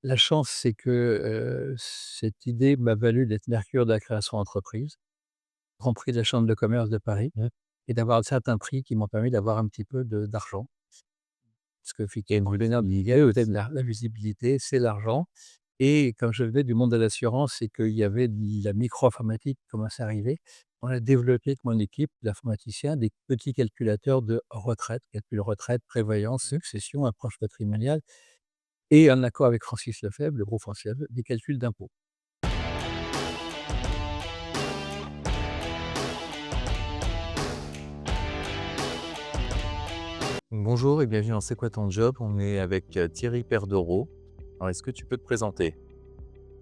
La chance, c'est que, cette idée m'a valu d'être mercure de la création d'entreprise, grand prix de la chambre de commerce de Paris Mmh. et d'avoir certains prix qui m'ont permis d'avoir un petit peu de d'argent. Parce Et une qu'effectivement, le bonheur visibilité de aussi. la visibilité, c'est l'argent et comme je venais du monde de l'assurance et qu'il y avait de la micro-informatique qui commençait à arriver, on a développé avec mon équipe d'informaticiens des petits calculateurs de retraite, calcul retraite, prévoyance, Mmh. succession, approche patrimoniale et en accord avec Francis Lefebvre, le groupe Francis Lefebvre, des calculs d'impôts. Bonjour et bienvenue dans C'est quoi ton job? On est avec, Thierry Perdereau. Alors est-ce que tu peux te présenter?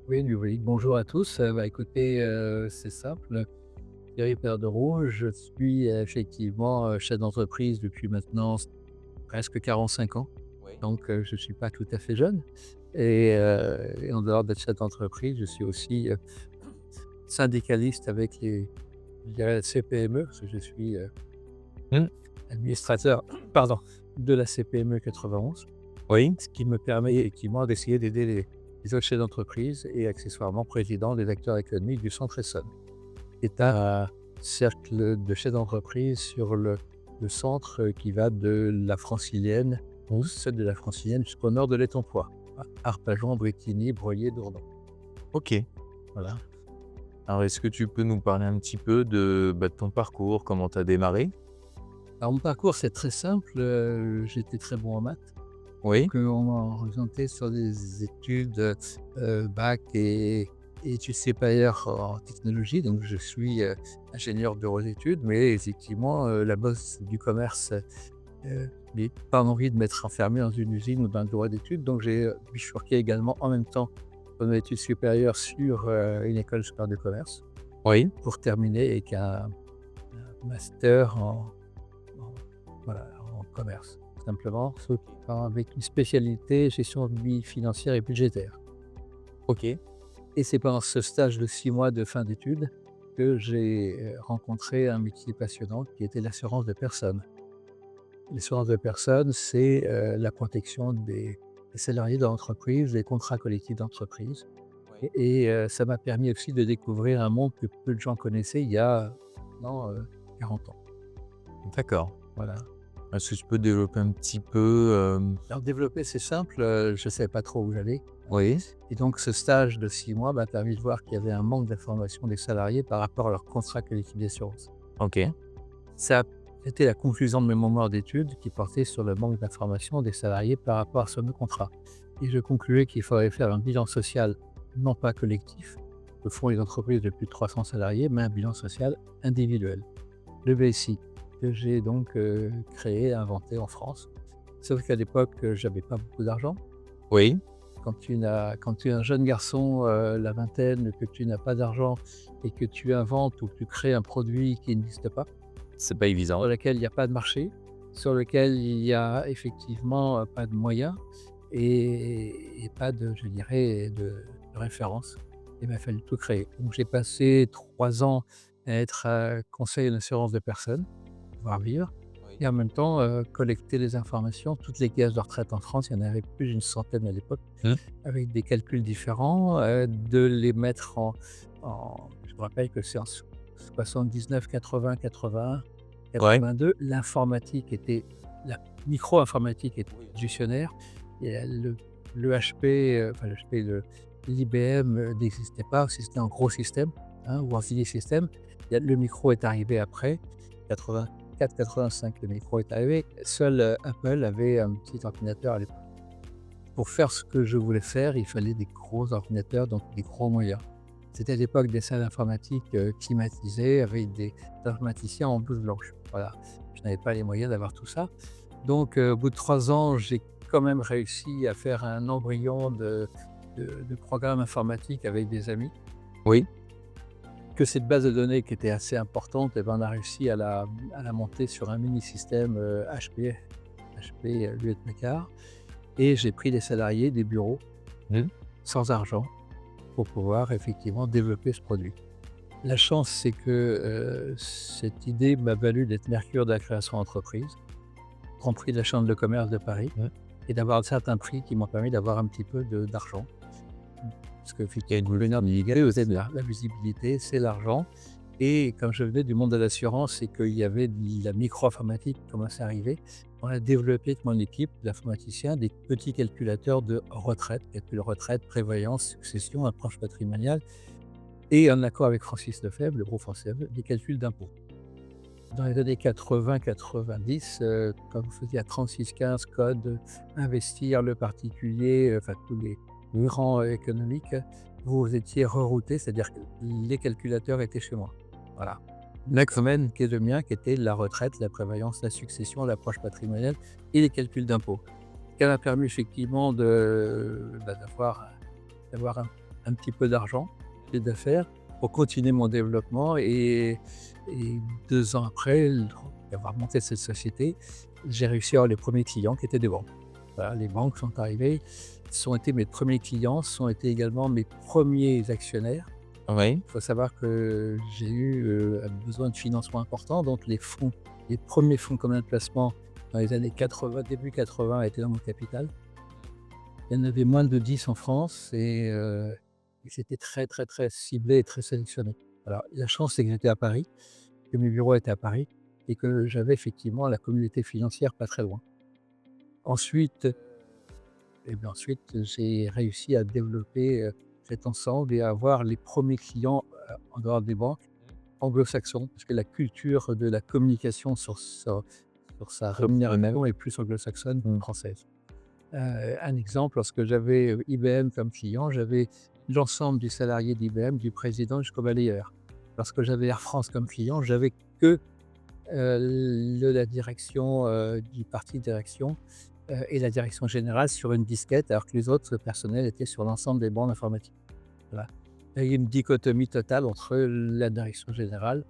Oui, oui, bonjour à tous. Écoutez, c'est simple. Thierry Perdereau, je suis effectivement, chef d'entreprise depuis maintenant presque 45 ans. Oui. Donc, je ne suis pas tout à fait jeune et en dehors d'être chef d'entreprise, je suis aussi, syndicaliste avec les je dirais la CPME, parce que je suis, Mmh. administrateur, pardon, de la CPME 91. Oui. Ce qui me permet effectivement d'essayer d'aider les autres chefs d'entreprise et accessoirement président des acteurs économiques du Centre Essonne. C'est un cercle de chefs d'entreprise sur le centre, qui va de la Francilienne, Mmh. celle de la Francilienne jusqu'au nord de l'Étamppois, Arpajon, Brétigny, Broglie, Dourdan. OK. Voilà. Alors est-ce que tu peux nous parler un petit peu de ton parcours? Comment tu as démarré? Alors mon parcours, c'est très simple, j'étais très bon en maths, Oui. donc on m'a orienté sur des études, bac et études supérieures en technologie, donc je suis, ingénieur bureau d'études, mais effectivement, la bosse du commerce, mais pas envie de m'être enfermé dans une usine ou dans un bureau d'études, donc j'ai, bifurqué également en même temps dans mes études supérieures sur, une école supérieure de commerce Oui. pour terminer avec un master en voilà, en commerce, tout simplement, avec une spécialité gestion de vie financière et budgétaire OK. et c'est pendant ce stage de 6 mois de fin d'études que j'ai, rencontré un métier passionnant qui était l'assurance de personnes. L'assurance de personnes, c'est, la protection des salariés de l'entreprise, des contrats collectifs d'entreprise Oui. ça m'a permis aussi de découvrir un monde que peu de gens connaissaient il y a maintenant, 40 ans. D'accord. Voilà. Est-ce que tu peux développer un petit peu, Alors développer, c'est simple, je ne savais pas trop où j'allais, hein Oui. et donc ce stage de 6 mois m'a permis de voir qu'il y avait un manque d'information des salariés par rapport à leur contrat collectif d'assurance. OK. Ça a été la conclusion de mes mémoires d'études qui portait sur le manque d'information des salariés par rapport à ce même contrat et je concluais qu'il faudrait faire un bilan social, non pas collectif, que font les entreprises de plus de 300 salariés, mais un bilan social individuel, le BSI, que j'ai donc, créé, inventé en France. Sauf qu'à l'époque, j'avais pas beaucoup d'argent. Oui. Quand tu es un jeune garçon, la vingtaine, que tu n'as pas d'argent et que tu inventes ou que tu crées un produit qui n'existe pas, C'est pas sur évident. lequel il y a pas de marché, sur lequel il y a effectivement, pas de moyens et pas de je dirais de référence. Il m'a fallu tout créer. Donc j'ai passé 3 ans à être, conseiller en assurance de personnes, pouvoir vivre Oui. et en même temps, collecter les informations. Toutes les caisses de retraite en France, il y en avait plus d'une centaine à l'époque, Mmh. avec des calculs différents, de les mettre je me rappelle que c'est en 79, 80, 81, Ouais. 82, la micro-informatique était Oui, bien sûr. révolutionnaire et le HP, enfin le HP, l'IBM, n'existait pas, c'était un gros système, hein, ou un fini système. Le micro est arrivé après, 84-85, le micro est arrivé. Seul, Apple avait un petit ordinateur à l'époque. Pour faire ce que je voulais faire, il fallait des gros ordinateurs, donc des gros moyens. C'était à l'époque des salles informatiques, climatisées avec des informaticiens en blouse blanche. Voilà, je n'avais pas les moyens d'avoir tout ça. Donc, au bout de 3 ans, j'ai quand même réussi à faire un embryon de programme informatique avec des amis. Oui. Que cette base de données qui était assez importante et ben, on a réussi à la monter sur un mini système, HP, Hewlett-Packard et j'ai pris des salariés, des bureaux, Mmh. sans argent pour pouvoir effectivement développer ce produit. La chance, c'est que, cette idée m'a valu d'être mercure de la création d'entreprise, grand prix de la chambre de commerce de Paris Mmh. et d'avoir un certain prix qui m'ont permis d'avoir un petit peu d'argent. Parce que effectivement, le nerf de l'IGA, c'est la visibilité, c'est l'argent. Et comme je venais du monde de l'assurance et qu'il y avait de la micro-informatique qui commençait à arriver, on a développé avec mon équipe d'informaticiens des petits calculateurs de retraite, calcul retraite, prévoyance, succession, approche patrimoniale, et en accord avec Francis Lefebvre, le groupe Francis Lefebvre, des calculs d'impôts. Dans les années 80-90, quand vous faisiez à 3615 code, investir, le particulier, enfin tous les rangs économiques, vous étiez rerouté, c'est-à-dire que les calculateurs étaient chez moi. Voilà. L'axe domaine qui est le mien, qui était la retraite, la prévoyance, la succession, l'approche patrimoniale et les calculs d'impôts. Ce qui m'a permis effectivement d'avoir un petit peu d'argent et d'affaires pour continuer mon développement. Et 2 ans après avoir monté cette société, j'ai réussi à avoir les premiers clients qui étaient des banques. Voilà, les banques sont arrivées, sont été mes premiers clients, sont été également mes premiers actionnaires. Oui. Il faut savoir que j'ai eu un besoin de financement important, donc les premiers fonds communs de placement dans les années 80, début 80 étaient dans mon capital. Il y en avait moins de 10 en France et c'était très, très, très ciblé et très sélectionné. Alors la chance, c'est que j'étais à Paris, que mes bureaux étaient à Paris et que j'avais effectivement la communauté financière pas très loin. Ensuite, j'ai réussi à développer, cet ensemble et à avoir les premiers clients, en dehors des banques, anglo-saxons, parce que la culture de la communication sur sa rémunération est plus anglo-saxonne que française. Un exemple, lorsque j'avais, IBM comme client, j'avais l'ensemble des salariés d'IBM, du président jusqu'au balayeur. Lorsque j'avais Air France comme client, j'avais que, la direction, du parti direction, et la direction générale sur une disquette, alors que les autres personnels étaient sur l'ensemble des bandes informatiques. Voilà. Il y a eu une dichotomie totale entre la direction générale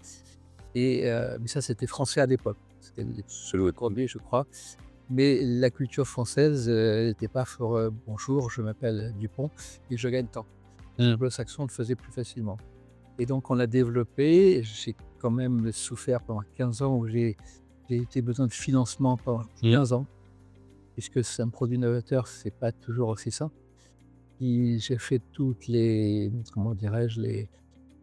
mais ça, c'était français à l'époque. C'était le premier, je crois. Mais la culture française n'était pas fort, bonjour, je m'appelle Dupont et je gagne tant. Les anglo-saxons le faisaient plus facilement. Et donc on l'a développé. J'ai quand même souffert pendant 15 ans où j'ai été besoin de financement pendant 15 ans, puisque c'est un produit novateur, c'est pas toujours aussi simple. Et j'ai fait toutes les, comment dirais-je,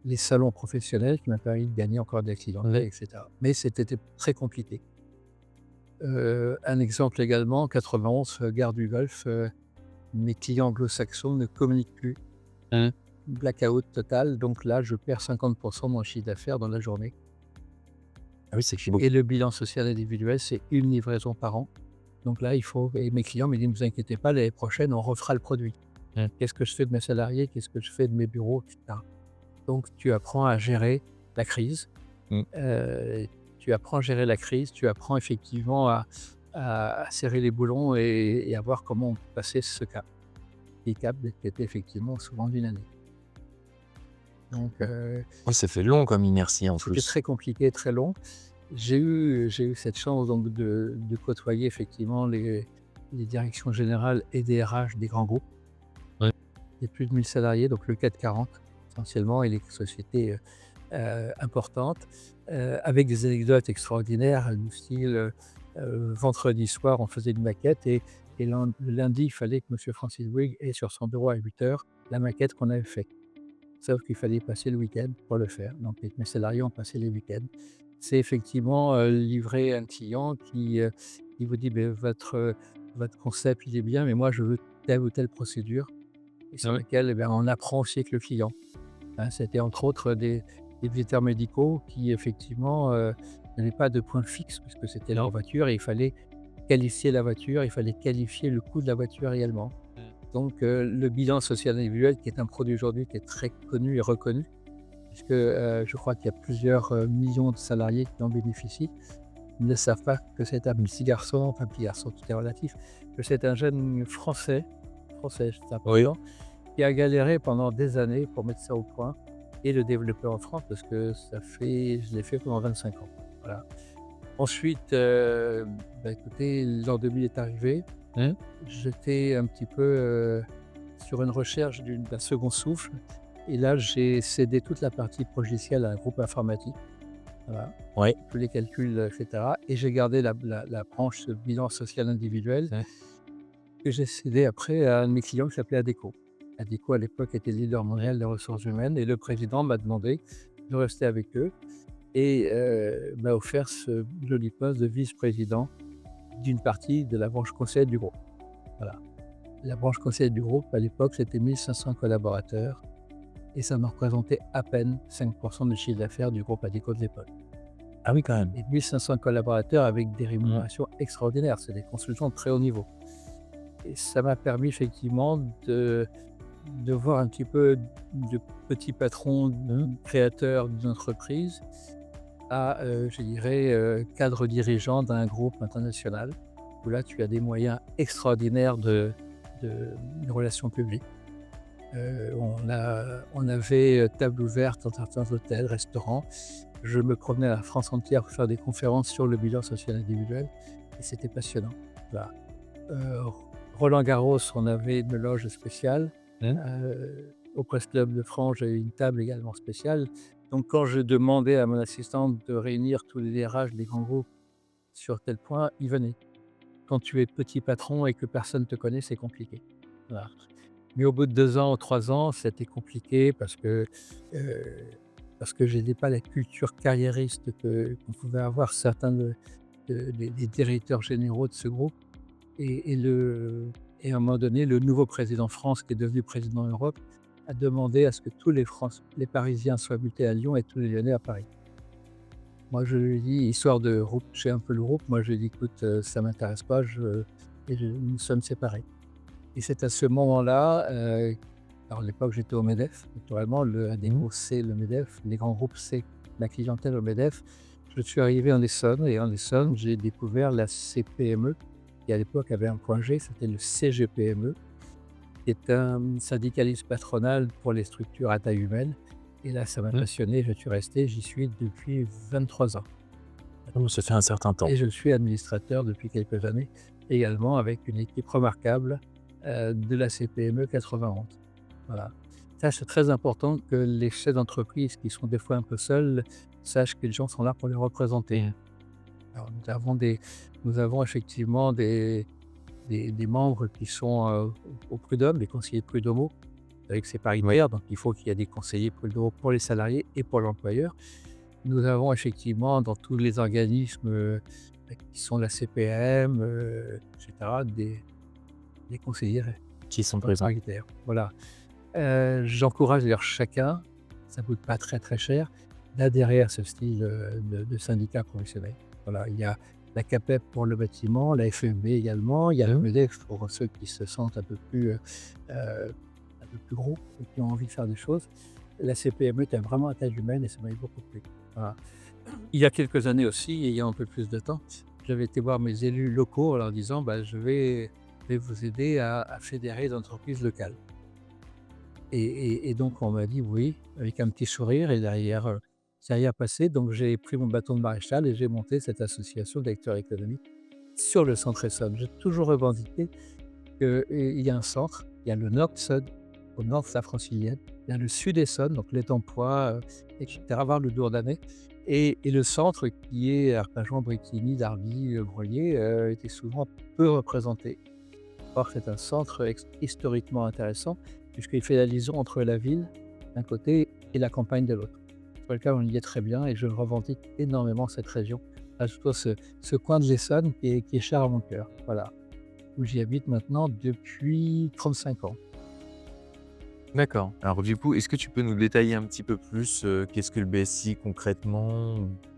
les salons professionnels qui m'ont permis de gagner encore des clients, etc. Mais c'était très compliqué. Un exemple également, 91, gare du Golfe, mes clients anglo-saxons ne communiquent plus. Blackout total, donc là, je perds 50% de mon chiffre d'affaires dans la journée. Ah oui, c'est beaucoup. Et le bilan social individuel, c'est une livraison par an. Donc là, et mes clients me disent: ne vous inquiétez pas, l'année prochaine, on refera le produit. Qu'est-ce que je fais de mes salariés? Qu'est-ce que je fais de mes bureaux, etc. Donc tu apprends à gérer la crise. Tu apprends à gérer la crise, tu apprends effectivement à serrer les boulons et à voir comment on peut passer ce cap. Qui était effectivement souvent d'une année. Donc Ouais, ça fait long comme inertie en c'était plus. très compliqué, très long. J'ai eu cette chance donc de côtoyer effectivement les directions générales et des RH des grands groupes. Ouais. Il y a plus de 1000 salariés, donc le CAC 40 essentiellement et les sociétés importantes, avec des anecdotes extraordinaires du style, vendredi soir, on faisait une maquette et le lundi, il fallait que monsieur Francis Bouygues ait sur son bureau à 8 h la maquette qu'on avait faite. Sauf qu'il fallait passer le week-end pour le faire. Donc mes salariés ont passé les week-ends. C'est effectivement, livrer un client qui vous dit: «Beh, votre concept, il est bien, mais moi je veux telle ou telle procédure» et sur laquelle, on apprend aussi avec le client. Hein, c'était entre autres des visiteurs médicaux qui effectivement, n'avaient pas de point fixe puisque c'était leur voiture et il fallait qualifier la voiture, il fallait qualifier le coût de la voiture également. Donc le bilan social individuel qui est un produit aujourd'hui qui est très connu et reconnu puisque, je crois qu'il y a plusieurs, millions de salariés qui en bénéficient. Ils ne savent pas que c'est un petit garçon, enfin petit garçon, tout est relatif, que c'est un jeune français, c'est important, qui a galéré pendant des années pour mettre ça au point et le développer en France parce que je l'ai fait pendant 25 ans. Voilà. Ensuite, écoutez, l'an 2000 est arrivé. J'étais un petit peu, sur une recherche d'un second souffle et là, j'ai cédé toute la partie logicielle à un groupe informatique. Voilà. Ouais. Tous les calculs, et cetera et j'ai gardé la branche bilan social individuel. que j'ai cédé après à un de mes clients qui s'appelait Adecco. Adecco, à l'époque, était leader mondial des ressources humaines et le président m'a demandé de rester avec eux et m'a offert ce joli poste de vice-président d'une partie de la branche conseil du groupe. Voilà. La branche conseil du groupe, à l'époque, c'était 1 500 collaborateurs et ça me représentait à peine 5 du chiffre d'affaires du groupe Adecco de l'époque. Ah oui, quand même. Et 1 500 collaborateurs avec des Mmh. rémunérations extraordinaires. C'est des consultants de très haut niveau. Et ça m'a permis effectivement de voir un petit peu de petit patron, créateur d'une entreprise à, je dirais, cadre dirigeant d'un groupe international, où là, tu as des moyens extraordinaires de relations publiques. On avait, table ouverte dans certains hôtels, restaurants. Je me promenais à la France entière pour faire des conférences sur le bilan social individuel et c'était passionnant. Voilà. Heu, Roland-Garros, on avait une loge spéciale. Mmh. Au Press Club de France, j'avais une table également spéciale. Donc quand je demandais à mon assistante de réunir tous les DRH des grands groupes sur tel point, ils venaient. Quand tu es petit patron et que personne ne te connaît, c'est compliqué. Voilà. Mais au bout de 2 ans ou 3 ans, c'était compliqué heu, parce que je n'ai pas la culture carriériste qu'on pouvait avoir certains des directeurs généraux de ce groupe et à un moment donné, le nouveau président France, qui est devenu président Europe, a demandé à ce que tous les Parisiens soient mutés à Lyon et tous les Lyonnais à Paris. Moi, je lui ai dit, histoire de repousser un peu le groupe, moi je lui ai dit: «Écoute, ça m'intéresse pas, nous sommes séparés». Et c'est à ce moment-là, alors à l'époque j'étais au MEDEF, naturellement, des Mmh. groupes c'est le MEDEF, les grands groupes c'est la clientèle au MEDEF. Je suis arrivé en Essonne et en Essonne, j'ai découvert la CPME, qui à l'époque avait un point G, c'était le CGPME, qui est un syndicalisme patronal pour les structures à taille humaine. Et là, ça m'a Mmh. passionné, je suis resté, j'y suis depuis 23 ans. Oh, ça fait un certain temps. Et je suis administrateur depuis quelques années, également avec une équipe remarquable, de la CPME 91. Voilà. Ça, c'est très important que les chefs d'entreprise qui sont des fois un peu seuls, sachent que les gens sont là pour les représenter. Mmh. Alors nous avons effectivement des membres qui sont, au prud'homme, des conseillers prud'homaux, avec c'est Oui. paritaire, donc il faut qu'il y ait des conseillers prud'homaux pour les salariés et pour l'employeur. Nous avons effectivement dans tous les organismes, qui sont la CPM, et cetera, des conseillers Qui sont présents. paritaires. Voilà. J'encourage d'ailleurs chacun, ça ne coûte pas très, très cher, d'adhérer à ce style, de syndicat professionnel. Voilà, il y a la CAPEB pour le bâtiment, la FEB également, il y a le Mmh. MEDEF pour ceux qui se sentent un peu plus gros et qui ont envie de faire des choses. La CPME était vraiment à taille humaine et ça m'avait beaucoup plu. Voilà. Il y a quelques années aussi, ayant un peu plus de temps, j'avais été voir mes élus locaux en leur disant: «Bah, je vais vous aider à fédérer des entreprises locales». Et donc on m'a dit: «Oui», avec un petit sourire et derrière, c'est rien passé. Donc j'ai pris mon bâton de maréchal et j'ai monté cette association d'acteurs économiques sur le centre Essonne. J'ai toujours revendiqué qu'il y a un centre, il y a le Nord-Essonne, au nord de la Francilienne, il y a le Sud Essonne, donc les Tempois, et cetera, voire le Dourdanais et le centre qui est Arpajon, Brétigny, Darby, Broglie, était souvent peu représenté. Or c'est un centre historiquement intéressant puisqu'il fait la liaison entre la ville d'un côté et la campagne de l'autre. Sur lequel on y est très bien et je revendique énormément cette région, surtout ce coin de l'Essonne qui est cher à mon cœur. Voilà, où j'y habite maintenant depuis 35 ans. D'accord. Alors du coup, est-ce que tu peux nous détailler un petit peu plus, qu'est-ce que le BSI concrètement?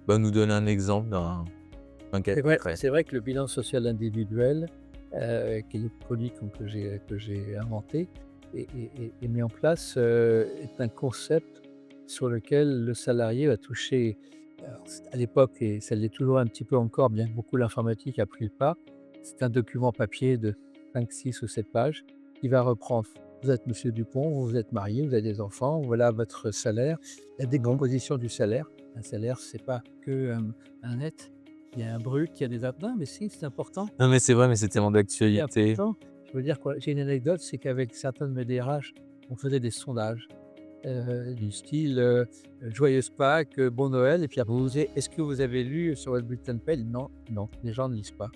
Bah, nous donner un exemple d'un cas concret. C'est vrai que le bilan social individuel, qui est le produit que j'ai inventé et mis en place, est un concept sur lequel le salarié va toucher, alors à l'époque et ça l'est toujours un petit peu encore, bien que beaucoup l'informatique a pris le pas, c'est un document papier de 5, 6 ou 7 pages qui va reprendre: vous êtes monsieur Dupont, vous vous êtes marié, vous avez des enfants, voilà votre salaire, la décomposition du salaire. Un salaire, c'est pas que, un net, il y a un brut, il y a des non, mais si, c'est important. Non, mais c'est vrai, mais c'est tellement C'est d'actualité. important. Je veux dire quoi, j'ai une anecdote, c'est qu'avec certains de mes DRH, on faisait des sondages, du style, «Joyeuse Pâques, bon Noël» et puis après on vous disait: «Est-ce que vous avez lu sur votre bulletin de paie?» «Non, non, les gens ne lisent pas».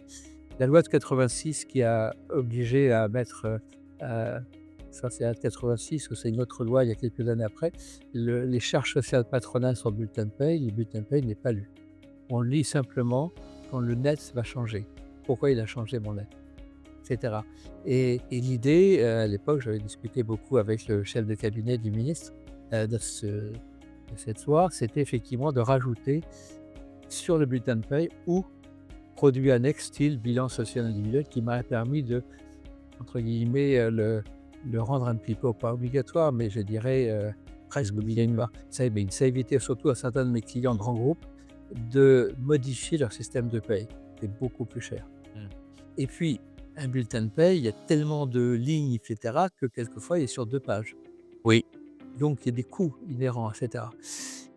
La loi de 86 qui a obligé à mettre, ça c'est à 86 ou c'est une autre loi il y a quelques années après, les charges sociales patronales sur le bulletin de paie, le bulletin de paie n'est pas lu. On le lit simplement quand le net va changer. Pourquoi il a changé mon net? Et cetera. Et l'idée, à l'époque, j'avais discuté beaucoup avec le chef de cabinet du ministre, de cette loi, c'était effectivement de rajouter sur le bulletin de paie ou produit annexe style bilan social individuel qui m'aurait permis de, entre guillemets, le rendre un petit peu pas obligatoire, mais je dirais, presque obligatoire. Ça évitait surtout à certains de mes clients grands groupes de modifier leur système de paie. C'est beaucoup plus cher. Mmh. Et puis, un bulletin de paie, il y a tellement de lignes et cetera que quelquefois il est sur 2 pages. Oui. Donc il y a des coûts inhérents et cetera.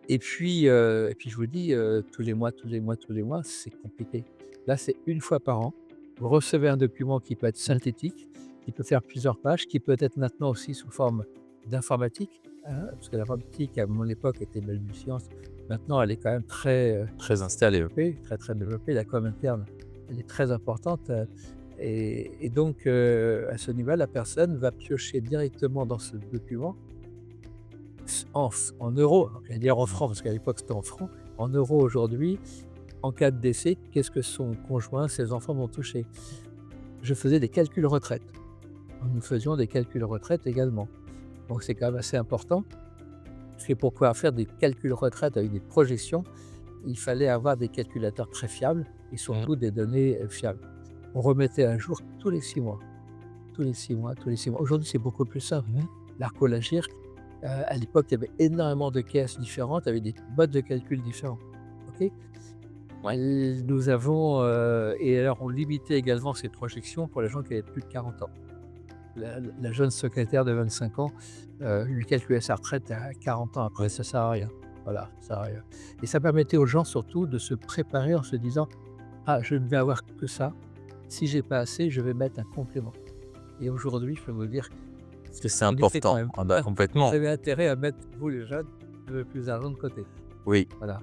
Et puis je vous dis, tous les mois, tous les mois, tous les mois, c'est compliqué. Là, c'est une fois par an. Vous recevez un document qui peut être synthétique, qui peut faire plusieurs pages, qui peut être maintenant aussi sous forme d'informatique, hein, parce que l'informatique à mon époque était balbutiante. Maintenant, elle est quand même très, Très installé, ouais. développée, très, très développée. La com interne, elle est très importante, et donc à ce niveau-là, la personne va piocher directement dans ce document en euros, alors j'allais dire en francs parce qu'à l'époque c'était en francs, en euros aujourd'hui, en cas de décès, qu'est-ce que son conjoint, ses enfants vont toucher? Je faisais des calculs retraite. Nous faisions des calculs retraite également. Donc c'est quand même assez important. C'est pour pouvoir faire des calculs retraite avec des projections, il fallait avoir des calculateurs très fiables et surtout des données fiables. On remettait à jour tous les 6 mois. Tous les 6 mois, tous les 6 mois. Aujourd'hui, c'est beaucoup plus simple, hein. L'Arcolagir, à l'époque, il y avait énormément de caisses différentes avec des modes de calcul différents. OK? Nous avons, et alors on limitait également ces projections pour les gens qui avaient plus de 40 ans. La jeune secrétaire de 25 ans, lui calculait sa retraite à 40 ans après, ça sert à rien. Voilà, ça sert à rien. Et ça permettait aux gens surtout de se préparer en se disant: «Ah, je ne vais avoir que ça. Si j'ai pas assez, je vais mettre un complément». Et aujourd'hui, je peux vous dire, Parce que c'est on y fait quand important. même. Ah bah, Vous complètement. avez intérêt à mettre, vous les jeunes, un peu plus d'argent de côté. Oui. Voilà,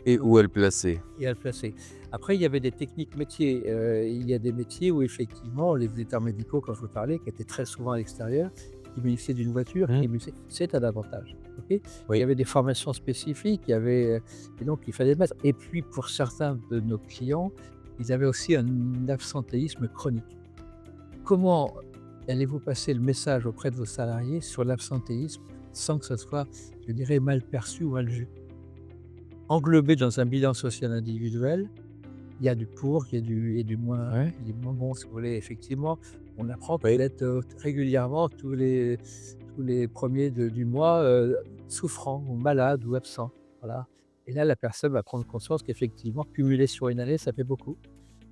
Et donc où est le placer? et à le placer. Après, il y avait des techniques métiers. Il y a des métiers où effectivement, les visiteurs médicaux, quand je vous parlais, qui étaient très souvent à l'extérieur, qui bénéficiaient d'une voiture, Mmh. c'est un avantage. OK? Il y Oui. avait des formations spécifiques, il y avait, et donc il fallait mettre. Et puis pour certains de nos clients, ils avaient aussi un absentéisme chronique. Comment allez-vous passer le message auprès de vos salariés sur l'absentéisme sans que ce soit, je dirais, mal perçu ou mal vu? Englobé dans un bilan social individuel, il y a du pour, Ouais. il y a du moins bon, si vous voulez. Effectivement, on apprend Oui. d'être, régulièrement tous les 1 du mois, souffrant ou malade ou absent. Voilà. Et là, la personne va prendre conscience qu'effectivement, cumulé sur une année, ça fait beaucoup.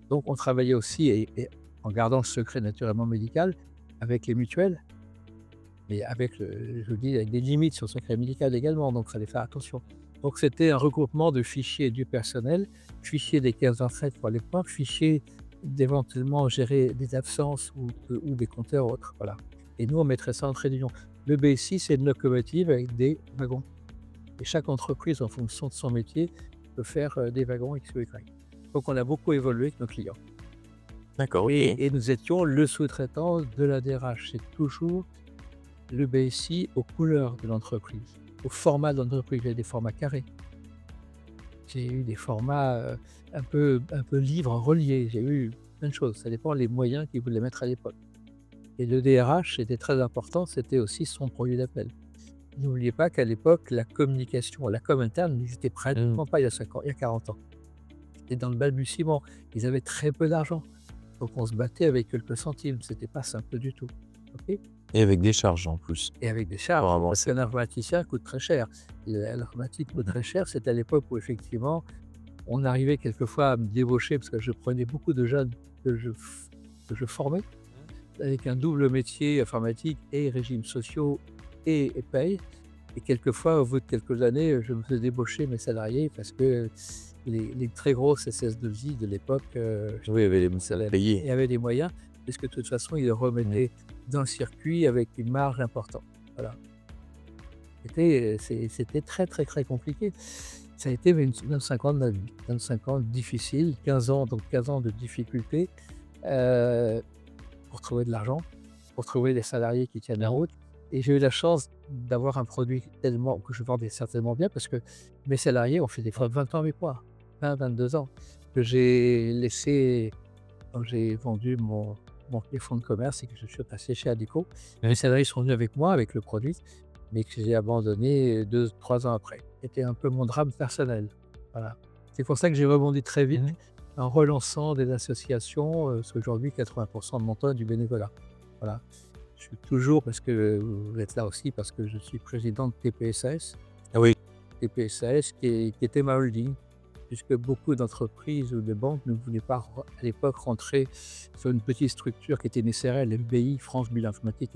Donc on travaillait aussi, et en gardant le secret naturellement médical, avec les mutuelles, mais avec je vous dis, avec des limites sur le secret médical également, donc il fallait faire attention. Donc c'était un regroupement de fichiers du personnel, fichiers des caisses de retraite pour l'époque, fichiers d'éventuellement gérer des absences ou des compteurs autres, voilà. Et nous, on mettrait ça en trait d'union. Le BSI, c'est une locomotive avec des wagons, et chaque entreprise, en fonction de son métier, peut faire, des wagons X ou Y. Donc on a beaucoup évolué avec nos clients. D'accord, OK. Et nous étions le sous-traitant de la DRH. C'est toujours le BSI aux couleurs de l'entreprise, au format de l'entreprise. Il y a des formats carrés. J'ai eu des formats, un peu livres reliés. J'ai eu plein de choses. Ça dépend les moyens qu'ils voulaient mettre à l'époque. Et le DRH, c'était très important, c'était aussi son produit d'appel. N'oubliez pas qu'à l'époque, la communication, la com interne n'existait Mmh. pratiquement pas il y a 40 ans. C'était dans le balbutiement. Ils avaient très peu d'argent. Donc on se battait avec quelques centimes, c'était pas simple du tout. OK? Et avec des charges en plus Et avec des pour charges, parce avancer. qu'un informaticien coûte très cher. L'informatique coûte très cher, c'est à l'époque où effectivement, on arrivait quelquefois à me débaucher parce que je prenais beaucoup de jeunes que je formais avec un double métier informatique et régimes sociaux et paye. Et quelquefois, au bout de quelques années, je me faisais débaucher mes salariés parce que les très grosses SS2I de l'époque, Oui, il y avait les ça allait. payés. Et avaient des moyens, puisque de toute façon, ils le remettaient dans le circuit avec une marge importante. Voilà. C'était très, très, très compliqué. Ça a été 25 ans de ma vie, 25 ans difficiles, 15 ans, donc 15 ans de difficultés, heu, pour trouver de l'argent, pour trouver des salariés qui tiennent la route, et j'ai eu la chance d'avoir un produit tellement que je vendais certainement bien, parce que mes salariés ont fait des fois 20 ans avec moi, 20-22 ans, que j'ai laissé quand j'ai vendu les fonds de commerce et que je suis passé chez Adecco. Les salariés sont venus avec moi, avec le produit, mais que j'ai abandonné 2-3 ans après. C'était un peu mon drame personnel. Voilà. C'est pour ça que j'ai rebondi très vite Mmh. en relançant des associations, parce qu'aujourd'hui 80 de mon temps est du bénévolat. Voilà. Je suis toujours, parce que vous êtes là aussi, parce que je suis président de TPSAS. Ah oui. TPSAS qui était ma holding, puisque beaucoup d'entreprises ou de banques ne voulaient pas à l'époque rentrer sur une petite structure qui était une SRL, FBI, France Bill Informatique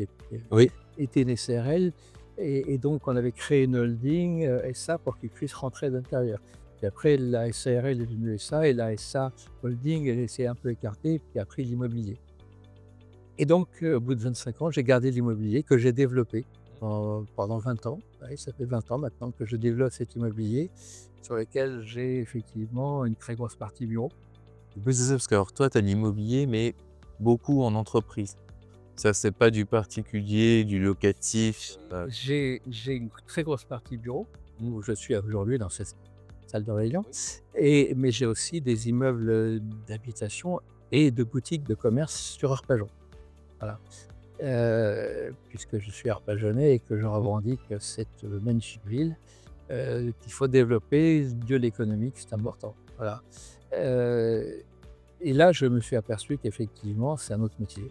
Oui. était une SRL, et donc on avait créé une holding SA pour qu'ils puissent rentrer à l'intérieur. Puis après la SARL est devenue SA, et la SA holding elle s'est un peu écartée, puis a pris l'immobilier. Et donc, au bout de 25 ans, j'ai gardé l'immobilier que j'ai développé pendant 20 ans. Ouais, ça fait 20 ans maintenant que je développe cet immobilier sur lequel j'ai effectivement une très grosse partie bureau. Oui, c'est ça, parce que alors toi, tu as l'immobilier, mais beaucoup en entreprise. Ça, c'est pas du particulier, du locatif, J'ai une très grosse partie bureau, où je suis aujourd'hui dans cette salle de réunion, oui. mais j'ai aussi des immeubles, d'habitation et de boutiques de commerce sur Arpajon. Voilà. Puisque je suis arpajonais et que je revendique cette magnifique ville, qu'il faut développer de l'économique, c'est important. Voilà. Heu et là, je me suis aperçu qu'effectivement, c'est un autre métier.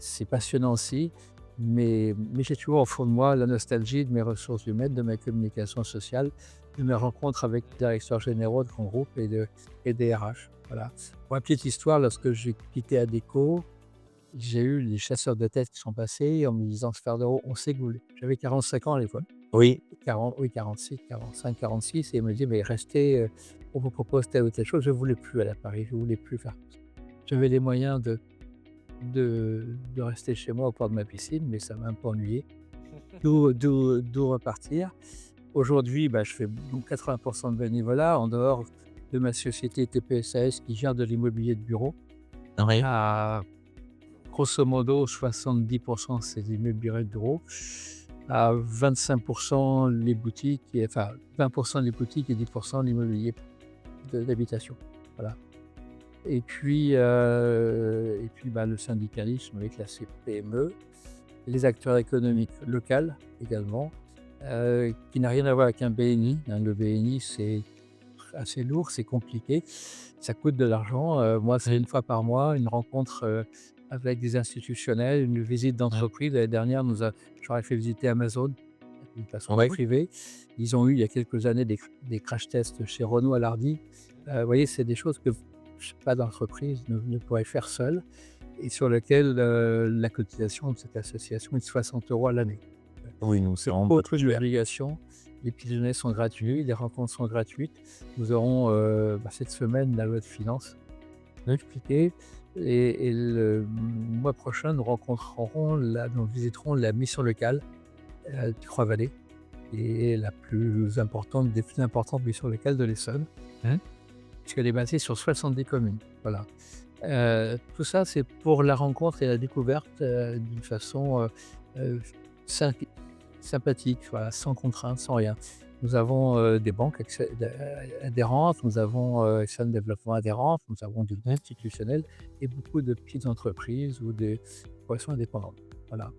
C'est passionnant aussi, mais j'ai toujours au fond de moi la nostalgie de mes ressources humaines, de ma communication sociale, de mes rencontres avec les directeurs généraux de grands groupes et des RH. Voilà. Pour la petite histoire, lorsque j'ai quitté Adecco, j'ai eu les chasseurs de tête qui sont passés en me disant: «Sferdero, on sait que vous voulez». J'avais 45 ans à l'époque, Oui. 40, oui 46, 45-46, et ils me disaient: «Mais restez, on vous propose telle ou telle chose». Je ne voulais plus aller à Paris, je ne voulais plus faire ça. J'avais les moyens de rester chez moi au bord de ma piscine, mais ça m'a un peu ennuyé. D'où repartir. Aujourd'hui, bah, je fais donc 80 de bénévolat en dehors de ma société TPSAS qui gère de l'immobilier de bureau. Oui. À grosso modo 70 c'est des immobiliers de bureau, à 25 les boutiques, et enfin 20 les boutiques et 10 l'immobilier d'habitation. Voilà. Et puis, bah, le syndicalisme avec la CPME, les acteurs économiques locaux également, qui n'a rien à voir avec un BNI, hein. Le BNI, c'est assez lourd, c'est compliqué, ça coûte de l'argent. Moi, c'est une fois par mois, une rencontre, avec des institutionnels, une visite d'entreprise. L'année dernière, j'aurais fait visiter Amazon d'une façon Oui. privée. Ils ont eu, il y a quelques années, des crash tests chez Renault à Lardy. Vous voyez, c'est des choses que pas d'entreprise ne pourrait faire seule, et sur lesquelles, la cotisation de cette association est de 60 € à l'année. Oui, nous, c'est vraiment pas Autre obligation, les petits déjeuners sont gratuits, les rencontres sont gratuites. Nous aurons, cette semaine la loi de finances expliquée, et le mois prochain, nous visiterons la mission locale, de Trois-Vallées, qui est la plus importante des plus importantes missions locales de l'Essonne, Mmh. puisqu'elle est basée sur 70 communes. Voilà. Tout ça, c'est pour la rencontre et la découverte, d'une façon, heu, symp sympathique, voilà, sans contrainte, sans rien. Nous avons, des banques adhérentes, nous avons, Essonne Développement adhérentes, nous avons du institutionnel et beaucoup de petites entreprises ou des corporations indépendantes. Voilà.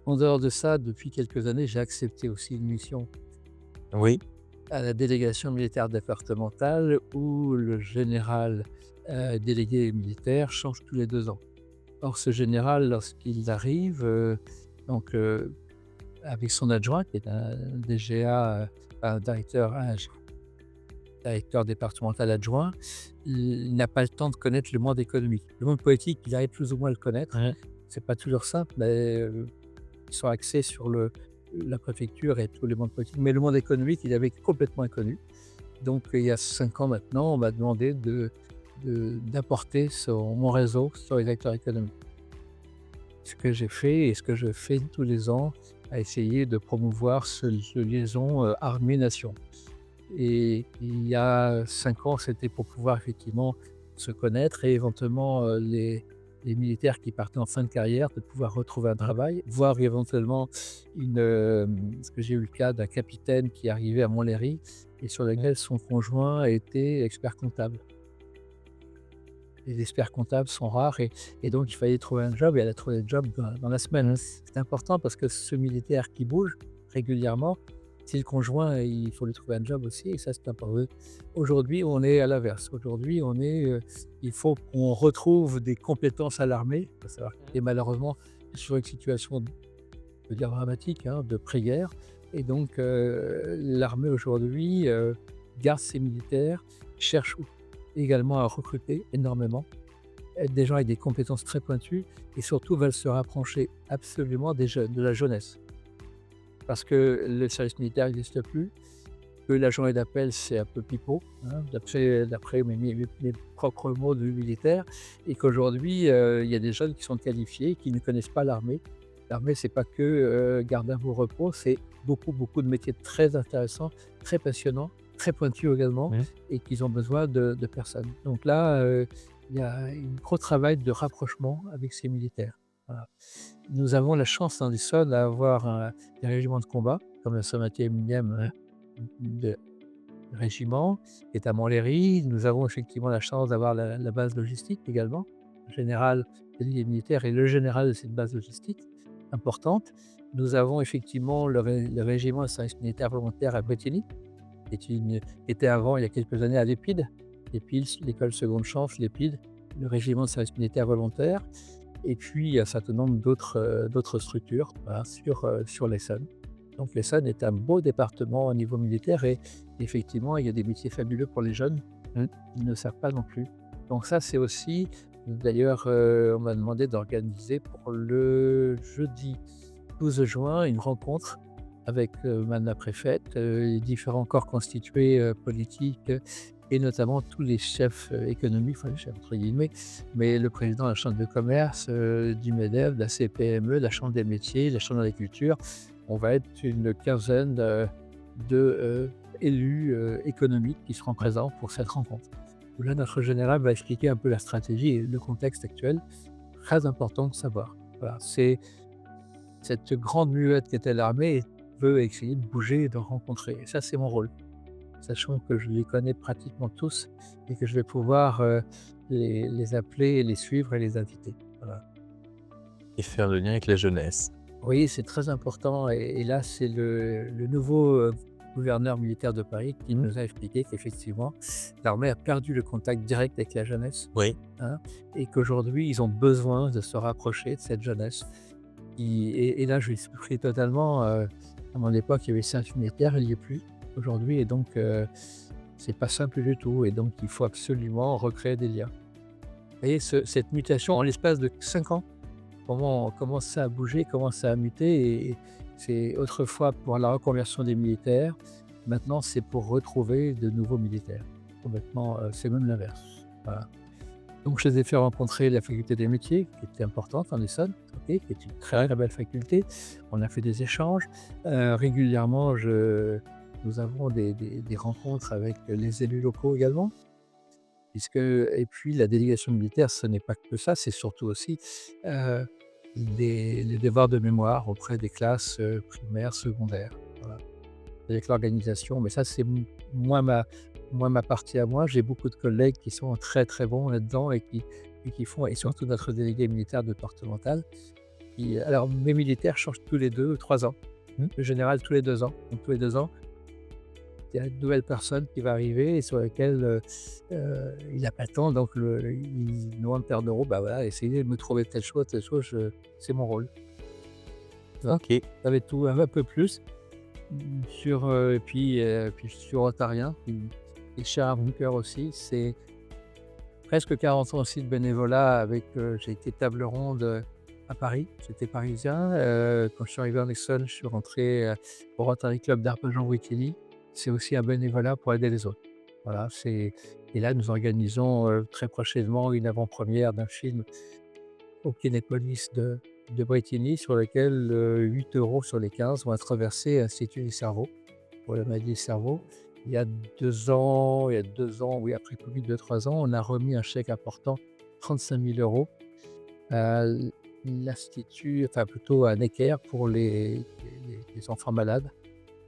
En dehors de ça, depuis quelques années, j'ai accepté aussi une mission Oui. à la délégation militaire départementale, où le général, délégué militaire change tous les 2 ans. Or ce général, lorsqu'il arrive, avec son adjoint qui est un DGA, un directeur départemental adjoint, il n'a pas le temps de connaître le monde économique. Le monde politique, il arrive plus ou moins à le connaître. Ouais. C'est pas toujours simple, mais ils sont axés sur la préfecture et tous les mondes politiques. Mais le monde économique, il avait complètement inconnu. Donc il y a 5 ans maintenant, on m'a demandé d'apporter mon réseau sur les acteurs économiques. Ce que j'ai fait et ce que je fais tous les ans, à essayer de promouvoir ce liaison armée-nation. Et il y a 5 ans, c'était pour pouvoir effectivement se connaître et éventuellement les militaires qui partaient en fin de carrière, de pouvoir retrouver un travail, voire éventuellement parce que j'ai eu le cas d'un capitaine qui arrivait à Montlhéry et sur lequel son conjoint était expert comptable. Les experts comptables sont rares et donc il fallait trouver un job et elle a trouvé le job dans la semaine, hein. C'est important parce que ce militaire qui bouge régulièrement, si le conjoint, il faut lui trouver un job aussi et ça c'est important. Aujourd'hui, on est à l'inverse. Aujourd'hui, il faut qu'on retrouve des compétences à l'armée. Il faut savoir et malheureusement sur une situation, je veux dire dramatique, hein, de pré-guerre et donc l'armée aujourd'hui, garde ses militaires, cherche également à recruter énormément, des gens avec des compétences très pointues et surtout veulent se rapprocher absolument des jeunes, de la jeunesse. Parce que le service militaire n'existe plus, que la journée d'appel, c'est un peu pipeau, hein, d'après mes propres mots de militaire et qu'aujourd'hui, il y a des jeunes qui sont qualifiés, qui ne connaissent pas l'armée. L'armée, c'est pas que, garde à vos repos, c'est beaucoup, beaucoup de métiers très intéressants, très passionnants, très pointus également Oui. et qu'ils ont besoin de personnes. Donc là, il y a un gros travail de rapprochement avec ces militaires. Voilà. Nous avons la chance dans l'Essonne d'avoir des régiments de combat, comme le 121e de régiment qui est à Montlhéry. Nous avons effectivement la chance d'avoir la base logistique également. Le général des militaires est le général de cette base logistique importante. Nous avons effectivement le régiment de service militaire volontaire à Bretigny, qui était avant, il y a quelques années, à l'EPID. l'EPID, l'école seconde chance, l'EPID, le régiment de service militaire volontaire. Et puis, il y a un certain nombre d'autres structures, voilà, sur l'Essonne. Donc l'Essonne est un beau département au niveau militaire et effectivement, il y a des métiers fabuleux pour les jeunes, qui ne savent pas non plus. Donc ça, c'est aussi d'ailleurs, on m'a demandé d'organiser pour le jeudi 12 juin une rencontre avec, madame la préfète, les différents corps constitués, politiques, et notamment tous les chefs, économiques, enfin «les chefs» entre guillemets, mais le président de la chambre de commerce, du MEDEF, de la CPME, de la chambre des métiers, de la chambre d'agriculture. On va être une quinzaine, élus, économiques qui seront présents pour cette rencontre. Où là, notre général va expliquer un peu la stratégie et le contexte actuel, très important de savoir. Voilà, c'est cette grande muette qu'était l'armée veut essayer de bouger et de rencontrer et ça, c'est mon rôle. Sachant que je les connais pratiquement tous et que je vais pouvoir, les appeler et les suivre et les inviter. Voilà. Et faire le lien avec la jeunesse. Oui, c'est très important et là, c'est le nouveau, gouverneur militaire de Paris qui nous a expliqué qu'effectivement, l'armée a perdu le contact direct avec la jeunesse, Oui. hein, et qu'aujourd'hui, ils ont besoin de se rapprocher de cette jeunesse. Et là, je lui expliquerai totalement, à mon époque, il y avait le service militaire, il n'y est plus aujourd'hui et donc c'est pas simple du tout et donc il faut absolument recréer des liens. Vous voyez cette mutation en l'espace de 5 ans, comment ça a bougé, comment ça a muté et c'est autrefois pour la reconversion des militaires, maintenant c'est pour retrouver de nouveaux militaires. Complètement, c'est même l'inverse. Voilà. Donc je les ai fait rencontrer la faculté des métiers, qui était importante en Essonne, OK, qui est une très belle faculté. On a fait des échanges. Régulièrement, nous avons des rencontres avec les élus locaux également, et puis la délégation militaire, ce n'est pas que ça, c'est surtout aussi, les devoirs de mémoire auprès des classes, primaires, secondaires. Voilà. Avec l'organisation, mais ça, c'est moins ma partie à moi. J'ai beaucoup de collègues qui sont très, très bons là-dedans et qui font et surtout notre délégué militaire départemental alors mes militaires changent tous les 2 ou 3 ans. Le général tous les 2 ans. Donc tous les 2 ans, il y a une nouvelle personne qui va arriver et sur laquelle, il n'a pas le temps donc il demande Père d'euros, bah, voilà, essayez de me trouver telle chose, c'est mon rôle. Tu vois? OK. Ça va être tout un peu plus. Et puis sur Rotarien, qui est cher à mon cœur aussi. C'est presque 40 ans aussi de bénévolat avec, j'ai été table ronde, à Paris. J'étais parisien, quand je suis arrivé en Essonne, je suis rentré, au Rotary Club d'Arpajon-Boutilly. C'est aussi un bénévolat pour aider les autres. Voilà, et là nous organisons, très prochainement une avant-première d'un film au Kinépolis de Bretigny sur lequel 8 € sur les 15 vont être reversés à l'Institut du cerveau, pour la maladie du cerveau. Il y a 2 ans, oui, après Covid, 2-3 ans, on a remis un chèque important, 35 000 € à l'Institut, enfin plutôt à Necker pour les enfants malades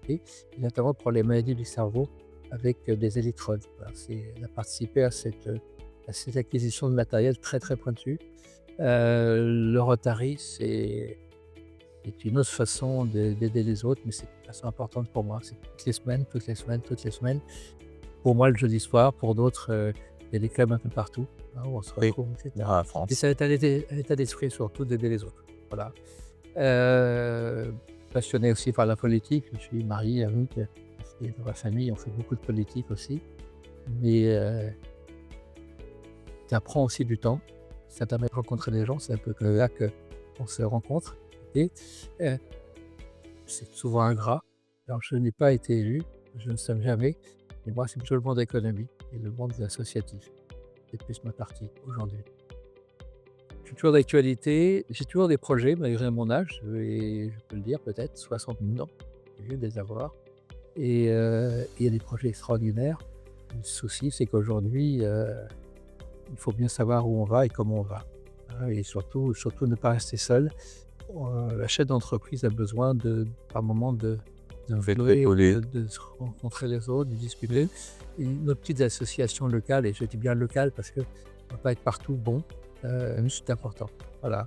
et notamment pour les maladies du cerveau avec des électrodes. Voilà, elle a participé à cette acquisition de matériel très, très pointu. Le Rotary, c'est une autre façon d'aider les autres, mais c'est une façon importante pour moi. C'est toutes les semaines, toutes les semaines, toutes les semaines. Pour moi, le jeudi soir, pour d'autres, il y a des clubs un peu partout, hein, où on se Oui, retrouve, et dans cetera. la Et France. c'est un état d'esprit surtout d'aider les autres. Voilà. Heu, Passionné aussi par la politique, je suis marié avec, et dans ma famille, on fait beaucoup de politique aussi, mais ça prend aussi du temps. Ça permet de rencontrer des gens, c'est un peu que là qu'on se rencontre et heu, c'est souvent ingrat. Alors je n'ai pas été élu, je ne sais jamais, mais moi, c'est plutôt le monde économique et le monde associatif. C'est plus ma partie aujourd'hui. Je suis toujours d'actualité, j'ai toujours des projets malgré mon âge et je peux le dire peut-être 60 ans, je viens de les avoir et il y a des projets extraordinaires. Le souci, c'est qu'aujourd'hui, il faut bien savoir où on va et comment on va, hein, et surtout ne pas rester seul. La chef d'entreprise a besoin par moment de D'être flotter, épaulé. de se rencontrer les autres, de discuter et nos petites associations locales et je dis bien locales parce qu'on ne va pas être partout bon, c'est important. Voilà.